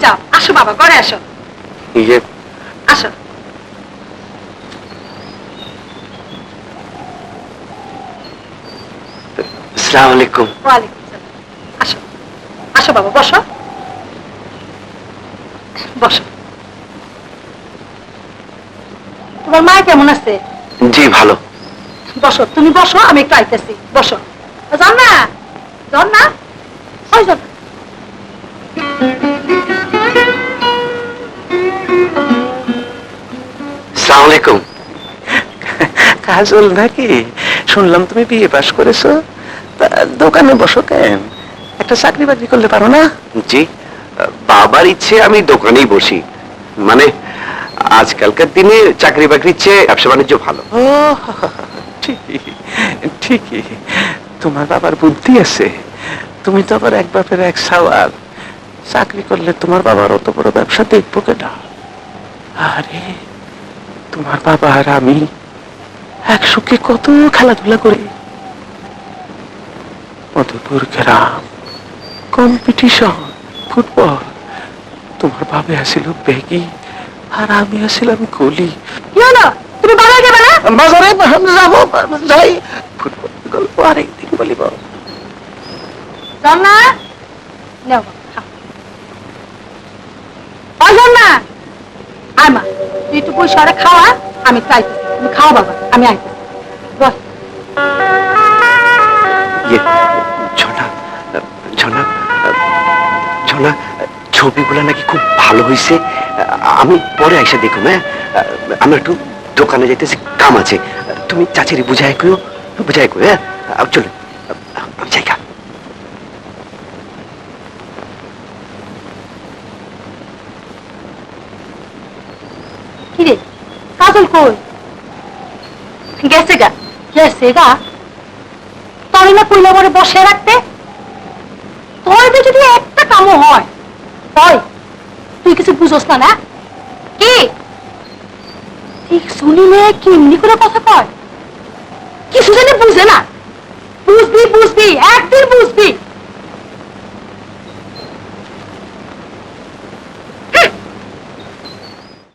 যাও, আসো বাবা, ঘরে আসো। ইয়ে আসো। আসসালামু আলাইকুম। ওয়ালাইকুম সালাম। আসো আসো বাবা, বসো বসো। তোমার মা কেমন আছে? জি ভালো। বসো, তুমি বসো, আমি একটু আইতেছি, বসো। যান না, যান না, ওই যান। আসসালামু আলাইকুম। কাজল নাকি? শুনলাম তুমি বিয়ে পাশ করেছো, দোকানে বসো কেন? একটা চাকরি বাকরি করলে পারো না? জি, বাবার ইচ্ছে আমি দোকানেই বসি। মানে আজকালকার দিনে চাকরি বাকরির চেয়ে ব্যবসা বাণিজ্য ভালো। ও ঠিকই ঠিকই, তোমার বাবার বুদ্ধি আছে। তুমি তো আবার এক বাপের এক সওয়াল। চাকরি করলে তোমার বাবার অত বড় ব্যবসা দেখবো কেটা? আরে তোমার বাবা আর আমি একসঙ্গে কত খেলাধুলা করি। মধুপুর গ্রাম, কম্পিটিশন, ফুটবল। তোমার বাবা আসিল বেগি আর আমি আসিলাম গলি। কি হলো, তুমি বাজারে যাবে না? বাজারে যাবো, যাই। ফুটবল গল্প আরেকদিন বলিব। যান না, নাও বাবা, খাও। ওই যান না, আয় মা, তুই একটু বসে আরে খাওয়া, আমি একটু আইতেছি। তুমি খাও বাবা, আমি আইতেছি, বস। ঝোনা ঝোনা ঝোনা, ছবিগুলো নাকি খুব ভালো হয়েছে। আমি পরে এসে দেখুন। হ্যাঁ, আমি একটু দোকানে যাইতেছি, কাম আছে। তুমি চাচিরি বুঝাই কইও, বুঝাই কই। হ্যাঁ চলো, আমি যাই। কিরে, কাজল কই? গেছে গা। গেছে গা? তাহলে না কইলা পরে বসে রাখতে। তোর যদি একটা কামও হয়, হয় তুই কিছু বুঝোস না না? কি ঠিক শুনিলে কি এমনি করে কথা কয়, কিছু জানি বুঝে না।